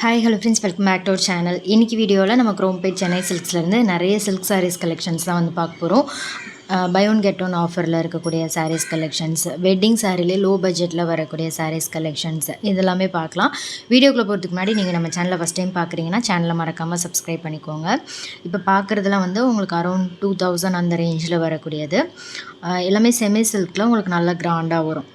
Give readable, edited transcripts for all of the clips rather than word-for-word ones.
Hi hello friends, welcome back to our channel. இன்றைக்கி வீடியோவில் நம்ம குரோம்பேட் சென்னை சில்க்ஸ்லேருந்து நிறைய சில்க் சாரீஸ் கலெக்ஷன்ஸ் தான் வந்து பார்க்க போகிறோம். பை ஒன் கெட் ஒன் ஆஃபரில் இருக்கக்கூடிய சாரீஸ் கலெக்ஷன்ஸ், வெட்டிங் சாரீலே லோ பட்ஜெட்டில் வரக்கூடிய சாரீஸ் கலெக்ஷன்ஸ் இதெல்லாமே பார்க்கலாம். வீடியோக்குள்ளே போகிறதுக்கு முன்னாடி நீங்கள் நம்ம சேனலை ஃபஸ்ட் டைம் பார்க்குறீங்கன்னா சேனலை மறக்காமல் சப்ஸ்கிரைப் பண்ணிக்கோங்க. இப்போ பார்க்குறதுலாம் வந்து உங்களுக்கு அரௌண்ட் 2000 அந்த ரேஞ்சில் வரக்கூடியது. எல்லாமே செமி சில்கில் உங்களுக்கு நல்ல கிராண்டாக வரும்.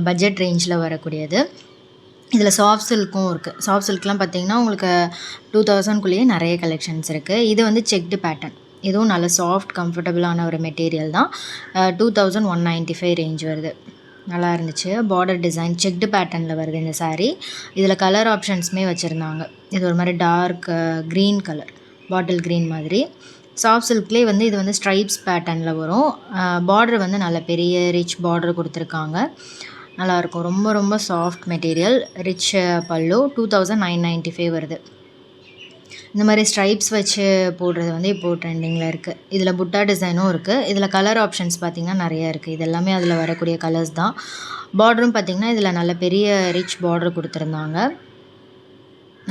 பட்ஜெட் ரேஞ்சில் வரக்கூடியது. இதில் சாஃப்ட் சில்க்கும் இருக்குது. சாஃப்ட் சில்க்லாம் பார்த்திங்கன்னா உங்களுக்கு 2000க்குள்ளேயே நிறைய கலெக்ஷன்ஸ் இருக்குது. இது வந்து செக்டு பேட்டர்ன், இதுவும் நல்ல சாஃப்ட் கம்ஃபர்டபுளான ஒரு மெட்டீரியல் தான். 2195 ரேஞ்ச் வருது. நல்லா இருந்துச்சு. பார்டர் டிசைன் செக்டு பேட்டர்னில் வருது இந்த சாரீ. இதில் கலர் ஆப்ஷன்ஸுமே வச்சுருந்தாங்க. இது ஒரு மாதிரி dark green colour, bottle green மாதிரி. சாஃப்ட் சில்க்லேயே வந்து இது வந்து ஸ்ட்ரைப்ஸ் பேட்டர்னில் வரும். பார்டர் வந்து நல்ல பெரிய ரிச் பார்டர் கொடுத்துருக்காங்க. நல்லாயிருக்கும். ரொம்ப ரொம்ப சாஃப்ட் மெட்டீரியல். ரிச் பல்லு. 2995 வருது. இந்த மாதிரி ஸ்ட்ரைப்ஸ் வச்சு போடுறது வந்து இப்போது ட்ரெண்டிங்கில் இருக்குது. இதில் புட்டா டிசைனும் இருக்குது. இதில் கலர் ஆப்ஷன்ஸ் பார்த்திங்கன்னா நிறையா இருக்குது. இது எல்லாமே அதில் வரக்கூடிய கலர்ஸ் தான். பார்டரும் பார்த்திங்கன்னா இதில் நல்ல பெரிய ரிச் பார்டர் கொடுத்துருந்தாங்க.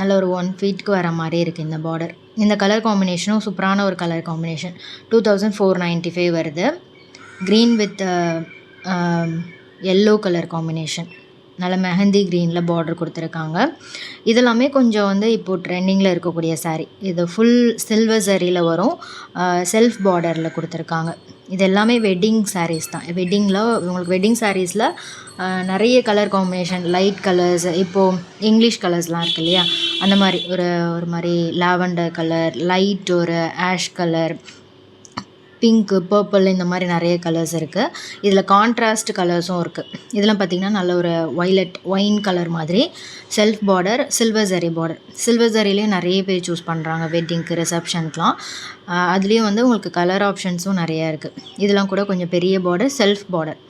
நல்ல ஒரு 1 ஃபீட்க்கு வர மாதிரி இருக்குது இந்த பார்டர். இந்த கலர் காம்பினேஷனும் சூப்பரான ஒரு கலர் காம்பினேஷன். 2495 வருது. Green with yellow colour combination. நல்ல மெஹந்தி க்ரீனில் பார்டர் கொடுத்துருக்காங்க. இதெல்லாமே கொஞ்சம் வந்து இப்போது ட்ரெண்டிங்கில் இருக்கக்கூடிய சாரீ. இது ஃபுல் சில்வர் சரியில் வரும். செல்ஃப் பார்டரில் கொடுத்துருக்காங்க. இது எல்லாமே வெட்டிங் சாரீஸ் தான். வெட்டிங்கில் உங்களுக்கு வெட்டிங் சாரீஸில் நிறைய கலர் காம்பினேஷன், லைட் கலர்ஸ், இப்போது இங்கிலீஷ் கலர்ஸ்லாம் இருக்குது இல்லையா, அந்த மாதிரி ஒரு மாதிரி லாவெண்டர் கலர், லைட் ஒரு ஆஷ் கலர், பிங்க்கு, பர்பிள், இந்த மாதிரி நிறைய கலர்ஸ் இருக்குது. இதில் கான்ட்ராஸ்ட் கலர்ஸும் இருக்குது. இதெல்லாம் பார்த்திங்கன்னா நல்ல ஒரு ஒயின் கலர் மாதிரி. Self border, silver zari border. Silver ஜரிலேயும் நிறைய பேர் சூஸ் பண்ணுறாங்க வெட்டிங்க்கு, ரிசப்ஷனுக்குலாம். அதுலேயும் வந்து உங்களுக்கு கலர் ஆப்ஷன்ஸும் நிறையா இருக்குது. இதெல்லாம் கூட கொஞ்சம் பெரிய பார்டர், செல்ஃப் பார்டர்.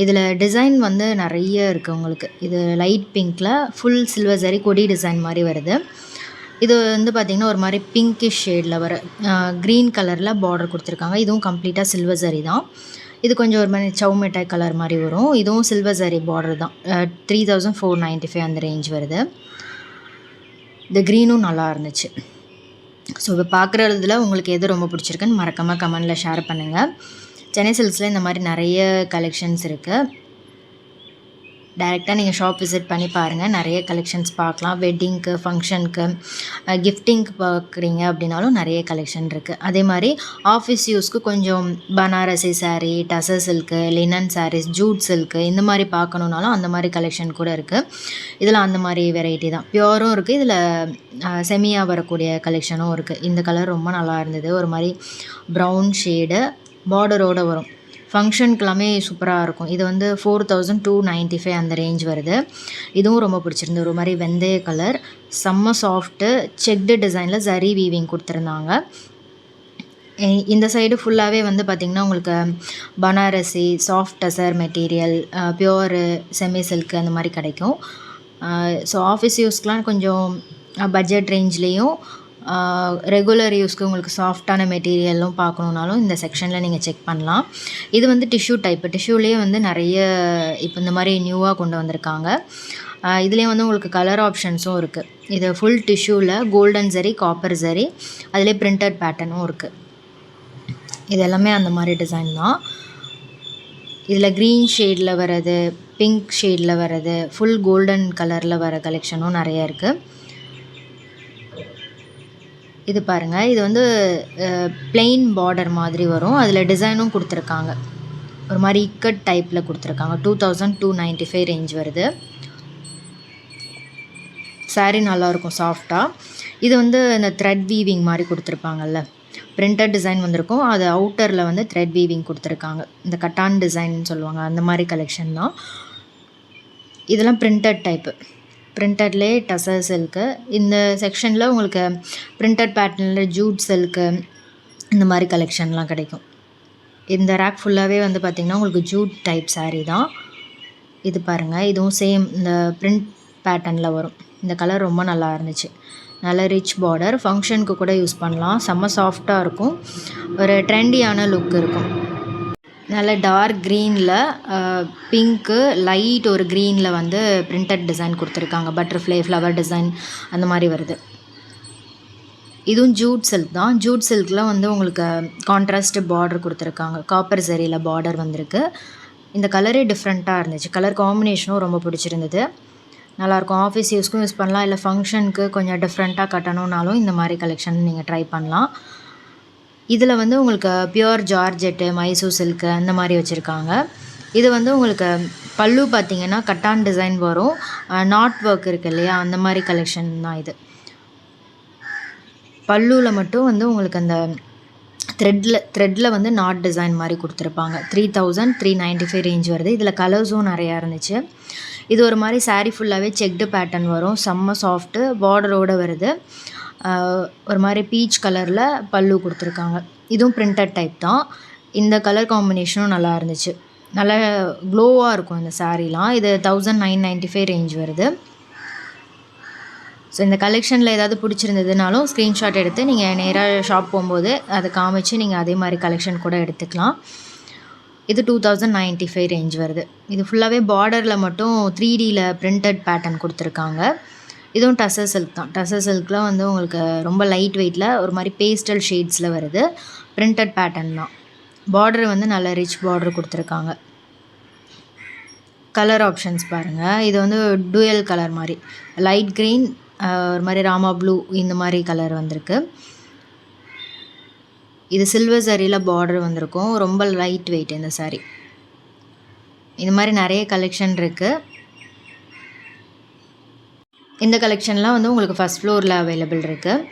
இதில் டிசைன் வந்து நிறைய இருக்குது உங்களுக்கு. இது லைட் பிங்க்கில் ஃபுல் சில்வர் ஜரி கொடி டிசைன் மாதிரி வருது. இது வந்து பார்த்திங்கன்னா ஒரு மாதிரி பிங்கிஷ் ஷேடில் வர க்ரீன் கலரில் பார்டர் கொடுத்துருக்காங்க. இதுவும் கம்ப்ளீட்டாக சில்வர் ஜரி தான். இது கொஞ்சம் ஒரு மாதிரி சவு மிட்டாய் கலர் மாதிரி வரும். இதுவும் சில்வர் ஜரி பார்டர் தான். 3495 அந்த ரேஞ்ச் வருது. இந்த க்ரீனும் நல்லா இருந்துச்சு. ஸோ இப்போ பார்க்குறதுல உங்களுக்கு எது ரொம்ப பிடிச்சிருக்குன்னு மறக்காமல் கமெண்டில் ஷேர் பண்ணுங்கள். சென்னை சில்க்ஸில் இந்த மாதிரி நிறைய கலெக்ஷன்ஸ் இருக்குது. டைரெக்டாக நீங்கள் ஷாப் விசிட் பண்ணி பாருங்கள். நிறைய கலெக்ஷன்ஸ் பார்க்கலாம். வெட்டிங்க்கு, ஃபங்க்ஷனுக்கு, கிஃப்டிங்க்கு பார்க்குறீங்க அப்படின்னாலும் நிறைய கலெக்ஷன் இருக்குது. அதே மாதிரி ஆஃபீஸ் யூஸ்க்கு கொஞ்சம் Banarasi saree, tussar silk, linen sarees, jute silk இந்த மாதிரி பார்க்கணுன்னாலும் அந்த மாதிரி கலெக்ஷன் கூட இருக்குது. இதில் அந்த மாதிரி வெரைட்டி தான். பியூரும் இருக்குது. இதில் செமியாக வரக்கூடிய கலெக்ஷனும் இருக்குது. இந்த கலர் ரொம்ப நல்லா இருந்தது. ஒரு மாதிரி ப்ரௌன் ஷேடு பார்டரோடு வரும். ஃபங்க்ஷனுக்குலாமே சூப்பராக இருக்கும். இது வந்து 4295 அந்த ரேஞ்ச் வருது. இதுவும் ரொம்ப பிடிச்சிருந்து. ஒரு மாதிரி வெந்தய கலர், செம்ம சாஃப்ட்டு, செக்டு டிசைனில் ஜரி வீவிங் கொடுத்துருந்தாங்க. இந்த சைடு ஃபுல்லாகவே வந்து பார்த்திங்கன்னா உங்களுக்கு Banarasi, soft tussar material, pure, semi silk அந்த மாதிரி கிடைக்கும். ஸோ ஆஃபீஸ் யூஸ்க்கெலாம் கொஞ்சம் பட்ஜெட் ரேஞ்ச்லேயும் ரெகுலர் யூஸ்க்கு உங்களுக்கு சாஃப்டான மெட்டீரியலும் பார்க்கணுன்னாலும் இந்த செக்ஷனில் நீங்கள் செக் பண்ணலாம். இது வந்து டிஷ்யூ டைப்பு. டிஷ்யூலேயே வந்து நிறைய இப்போ இந்த மாதிரி நியூவாக கொண்டு வந்திருக்காங்க. இதுலேயே வந்து உங்களுக்கு கலர் ஆப்ஷன்ஸும் இருக்குது. இது ஃபுல் டிஷ்யூவில் கோல்டன் ஜரி, காப்பர் ஜரி, அதிலே பிரிண்டட் பேட்டர்னும் இருக்குது. இது எல்லாமே அந்த மாதிரி டிசைன் தான். இதில் க்ரீன் ஷேடில் வர்றது, பிங்க் ஷேடில் வர்றது, ஃபுல் கோல்டன் கலரில் வர கலெக்ஷனும் நிறையா இருக்குது. இது பாருங்கள். இது வந்து பிளெயின் பார்டர் மாதிரி வரும். அதில் டிசைனும் கொடுத்துருக்காங்க. ஒரு மாதிரி இக்கட் டைப்பில் கொடுத்துருக்காங்க. 2295 ரேஞ்ச் வருது. சாரீ நல்லாயிருக்கும் சாஃப்டாக. இது வந்து இந்த த்ரெட் வீவிங் மாதிரி கொடுத்துருப்பாங்கல்ல, பிரிண்டட் டிசைன் வந்திருக்கும். அது அவுட்டரில் வந்து த்ரெட் வீவிங் கொடுத்துருக்காங்க. இந்த கட்டான் டிசைன் சொல்லுவாங்க, அந்த மாதிரி கலெக்ஷன் தான். இதெல்லாம் பிரிண்டட் டைப்பு. பிரிண்டட்லேயே டசர் சில்க்கு. இந்த செக்ஷனில் உங்களுக்கு பிரிண்டட் பேட்டர்னில் ஜூட் சில்க்கு இந்த மாதிரி கலெக்ஷன்லாம் கிடைக்கும். இந்த ரேக் ஃபுல்லாகவே வந்து பார்த்திங்கன்னா உங்களுக்கு ஜூட் டைப் சாரீ தான். இது பாருங்கள். இதுவும் சேம் இந்த பிரிண்ட் பேட்டர்னில் வரும். இந்த கலர் ரொம்ப நல்லா இருந்துச்சு. நல்ல ரிச் பார்டர். ஃபங்க்ஷனுக்கு கூட யூஸ் பண்ணலாம். செம்ம சாஃப்டாக இருக்கும். ஒரு ட்ரெண்டியான லுக் இருக்கும். நல்ல டார்க் க்ரீனில் பிங்க்கு லைட் ஒரு க்ரீனில் வந்து பிரிண்டட் டிசைன் கொடுத்துருக்காங்க. பட்டர்ஃப்ளை ஃப்ளவர் டிசைன் அந்த மாதிரி வருது. இதுவும் ஜூட் சில்க் தான். ஜூட் சில்கில் வந்து உங்களுக்கு கான்ட்ராஸ்ட் பார்டர் கொடுத்துருக்காங்க. காப்பர் சரியில் பார்டர் வந்திருக்கு. இந்த கலரே டிஃப்ரெண்ட்டாக இருந்துச்சு. கலர் காம்பினேஷனும் ரொம்ப பிடிச்சிருந்தது. நல்லாயிருக்கும். ஆஃபீஸ் யூஸ்க்கும் யூஸ் பண்ணலாம். இல்லை ஃபங்க்ஷனுக்கு கொஞ்சம் டிஃப்ரெண்ட்டாக கட்டணுன்னாலும் இந்த மாதிரி கலெக்ஷன் நீங்கள் ட்ரை பண்ணலாம். இதில் வந்து உங்களுக்கு பியூர் ஜார்ஜெட்டு, மைசூர் சில்க்கு அந்த மாதிரி வச்சுருக்காங்க. இது வந்து உங்களுக்கு பல்லு பார்த்திங்கன்னா கட்டான் டிசைன் வரும். நாட் ஒர்க் இருக்குது இல்லையா, அந்த மாதிரி கலெக்ஷன் தான் இது. பல்லுவில் மட்டும் வந்து உங்களுக்கு அந்த த்ரெட்டில் வந்து நாட் டிசைன் மாதிரி கொடுத்துருப்பாங்க. 3395 ரேஞ்ச் வருது. இதில் கலர்ஸும் நிறையா இருந்துச்சு. இது ஒரு மாதிரி சாரீ ஃபுல்லாகவே செக்டு பேட்டர்ன் வரும். செம்ம சாஃப்ட்டு பார்டரோடு வருது. ஒரு மாதிரி பீச் கலரில் பல்லு கொடுத்துருக்காங்க. இதுவும் பிரிண்டட் டைப் தான். இந்த கலர் காம்பினேஷனும் நல்லா இருந்துச்சு. நல்லா க்ளோவாக இருக்கும் இந்த சாரீலாம். இது 1995 ரேஞ்ச் வருது. ஸோ இந்த கலெக்ஷனில் ஏதாவது பிடிச்சிருந்ததுனாலும் ஸ்க்ரீன்ஷாட் எடுத்து நீங்கள் நேராக ஷாப் போகும்போது அதை காமிச்சு நீங்கள் அதே மாதிரி கலெக்ஷன் கூட எடுத்துக்கலாம். இது 2095 ரேஞ்ச் வருது. இது ஃபுல்லாகவே பார்டரில் மட்டும் 3Dயில் பிரிண்டட் பேட்டர்ன் கொடுத்துருக்காங்க. இதுவும் டசர் சில்க் தான். டசர் சில்கில் வந்து உங்களுக்கு ரொம்ப லைட் வெயிட்டில் ஒரு மாதிரி பேஸ்டல் ஷேட்ஸில் வருது. பிரிண்டட் பேட்டர்ன் தான். பார்டர் வந்து நல்ல ரிச் பார்டர் கொடுத்துருக்காங்க. கலர் ஆப்ஷன்ஸ் பாருங்கள். இது வந்து டூயல் கலர் மாதிரி லைட் க்ரீன், ஒரு மாதிரி ராமா ப்ளூ, இந்த மாதிரி கலர் வந்திருக்கு. இது சில்வர் சரியில் பார்டர் வந்திருக்கும். ரொம்ப லைட் வெயிட் இந்த சாரீ. இந்த மாதிரி நிறைய கலெக்ஷன் இருக்குது. இந்த கலெக்ஷன்லாம் வந்து உங்களுக்கு ஃபஸ்ட் ஃப்ளோரில் அவைலபிள் இருக்குது.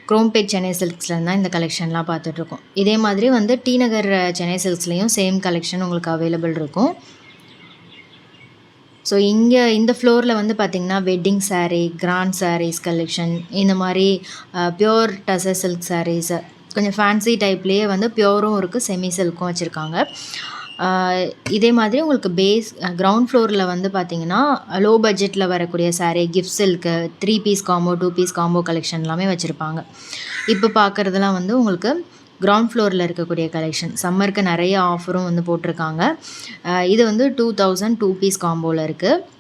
குரோம்பேட் சென்னை சில்க்ஸ்லேருந்து தான் இந்த கலெக்ஷன்லாம் பார்த்துட்ருக்கோம். இதே மாதிரி வந்து டி நகர் சென்னை சில்க்ஸ்லேயும் சேம் கலெக்ஷன் உங்களுக்கு அவைலபிள் இருக்கும். ஸோ இங்கே இந்த ஃப்ளோரில் வந்து பார்த்திங்கன்னா wedding saree, grand sarees collection, இந்த மாதிரி பியோர் டசர் சில்க் சாரீஸ், கொஞ்சம் ஃபேன்சி டைப்லேயே வந்து பியோரும் இருக்குது, செமி சில்க்கும் வச்சுருக்காங்க. இதே மாதிரி உங்களுக்கு கிரவுண்ட் ஃப்ளோரில் வந்து பார்த்திங்கன்னா லோ பட்ஜெட்டில் வரக்கூடிய saree, gift silk, 3 piece combo, 2 piece combo collection எல்லாமே வச்சுருப்பாங்க. இப்போ பார்க்குறதுலாம் வந்து உங்களுக்கு கிரவுண்ட் ஃப்ளோரில் இருக்கக்கூடிய கலெக்ஷன். சம்மருக்கு நிறைய ஆஃபரும் வந்து போட்டிருக்காங்க. இது வந்து 2000 2 பீஸ் காம்போவில் இருக்குது.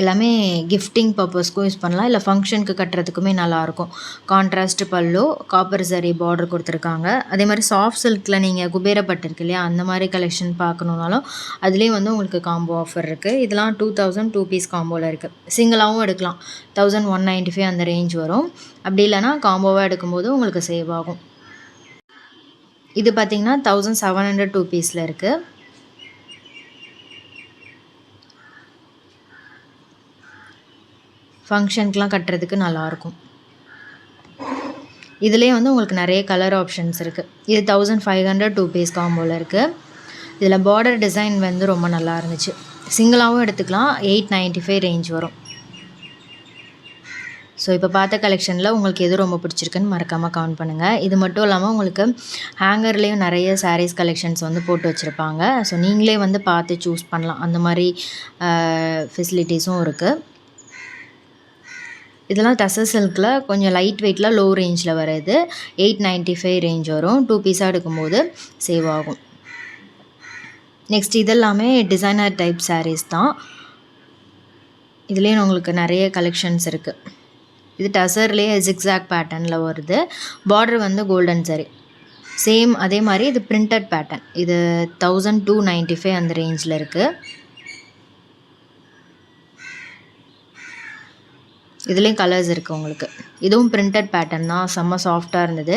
எல்லாமே கிஃப்டிங் பர்பஸ்க்கும் யூஸ் பண்ணலாம், இல்லை ஃபங்க்ஷனுக்கு கட்டுறதுக்குமே நல்லாயிருக்கும். கான்ட்ராஸ்ட் பல்லு, காப்பர் சரி பார்டர் கொடுத்துருக்காங்க. அதே மாதிரி சாஃப்ட் சில்கில் நீங்கள் குபேரப்பட்டு இருக்கு இல்லையா, அந்த மாதிரி கலெக்ஷன் பார்க்கணுன்னாலும் அதுலேயும் வந்து உங்களுக்கு காம்போ ஆஃபர் இருக்குது. இதெல்லாம் 2000 2 பீஸ் காம்போவில் இருக்குது. சிங்கிளாகவும் எடுக்கலாம். 1195 அந்த ரேஞ்ச் வரும். அப்படி இல்லைனா காம்போவாக எடுக்கும்போது உங்களுக்கு சேவ் ஆகும். இது பார்த்திங்கன்னா 1700 2 பீஸில் இருக்குது. ஃபங்க்ஷனுக்குலாம் கட்டுறதுக்கு நல்லாயிருக்கும். இதுலேயே வந்து உங்களுக்கு நிறைய கலர் ஆப்ஷன்ஸ் இருக்குது. இது 1500 2 பீஸ் காம்போவில் இருக்குது. இதில் பார்டர் டிசைன் வந்து ரொம்ப நல்லா இருந்துச்சு. சிங்கிளாகவும் எடுத்துக்கலாம். 895 ரேஞ்ச் வரும். ஸோ இப்போ பார்த்த கலெக்ஷனில் உங்களுக்கு எது ரொம்ப பிடிச்சிருக்குன்னு மறக்காமல் கமெண்ட் பண்ணுங்கள். இது மட்டும் இல்லாமல் உங்களுக்கு ஹேங்கர்லேயும் நிறைய சாரீஸ் கலெக்ஷன்ஸ் வந்து போட்டு வச்சுருப்பாங்க. ஸோ நீங்களே வந்து பார்த்து சூஸ் பண்ணலாம். அந்த மாதிரி ஃபெசிலிட்டிஸும் இருக்குது. இதெல்லாம் டசர் சில்கில் கொஞ்சம் லைட் வெயிட்டில் லோ ரேஞ்சில் வருது. 895 ரேஞ்ச் வரும். 2 பீஸாக எடுக்கும்போது சேவ் ஆகும். நெக்ஸ்ட் இதெல்லாமே டிசைனர் டைப் சாரீஸ் தான். இதுலேயும் உங்களுக்கு நிறைய கலெக்ஷன்ஸ் இருக்குது. இது டசர்லேயே ஜிக்ஸாக் பேட்டர்னில் வருது. பார்டர் வந்து கோல்டன் சரி. சேம் அதே மாதிரி இது பிரிண்டட் பேட்டர்ன். இது 1295 அந்த ரேஞ்சில் இருக்குது. இதுலேயும் கலர்ஸ் இருக்குது உங்களுக்கு. இதுவும் பிரிண்டட் பேட்டர்ன் தான். செம்ம சாஃப்டாக இருந்தது.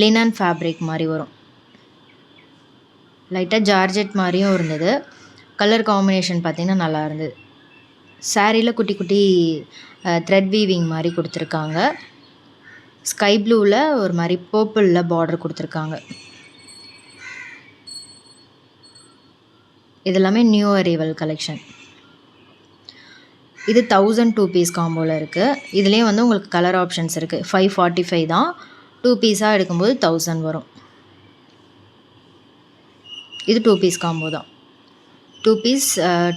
லினன் ஃபேப்ரிக் மாதிரி வரும். லைட்டாக ஜார்ஜெட் மாதிரியும் இருந்தது. கலர் காம்பினேஷன் பார்த்திங்கன்னா நல்லா இருந்தது. சாரியில் குட்டி குட்டி த்ரெட் வீவிங் மாதிரி கொடுத்துருக்காங்க. ஸ்கை ப்ளூவில் ஒரு மாதிரி பர்பிளில் பார்டர் கொடுத்துருக்காங்க. இதெல்லாமே நியூ அரைவல் கலெக்ஷன். இது 1000 2 பீஸ் காம்போவில் இருக்குது. இதுலேயும் வந்து உங்களுக்கு கலர் ஆப்ஷன்ஸ் இருக்குது. 545 தான். 2 பீஸாக எடுக்கும்போது 1000 வரும். இது 2 பீஸ் காம்போ தான். 2 பீஸ்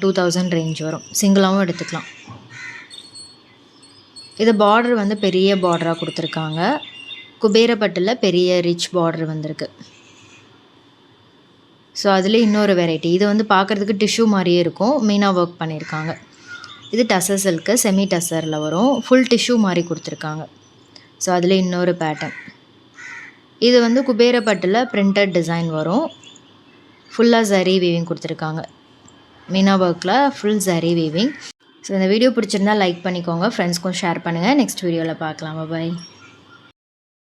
2000 ரேஞ்ச் வரும். சிங்கிளாகவும் எடுத்துக்கலாம். இது பார்டர் வந்து பெரிய பார்டராக கொடுத்துருக்காங்க. குபேரப்பட்டில் பெரிய ரிச் பார்டர் வந்திருக்கு. ஸோ அதில் இன்னொரு வெரைட்டி. இது வந்து பார்க்குறதுக்கு டிஷ்யூ மாதிரியே இருக்கும். மீனா ஒர்க் பண்ணியிருக்காங்க. இது டசர் சில்க்கு, செமி டசரில் வரும். ஃபுல் டிஷ்யூ மாதிரி கொடுத்துருக்காங்க. ஸோ அதில் இன்னொரு பேட்டர்ன். இது வந்து குபேரப்பட்டில் பிரிண்டட் டிசைன் வரும். ஃபுல்லாக ஜரி வீவிங் கொடுத்துருக்காங்க. மீனா ஒர்க்கில் ஃபுல் ஜரி வீவிங். ஸோ இந்த வீடியோ பிடிச்சிருந்தா லைக் பண்ணிக்கோங்க. ஃப்ரெண்ட்ஸ்க்கும் ஷேர் பண்ணுங்கள். நெக்ஸ்ட் வீடியோவில் பார்க்கலாம். பாய்.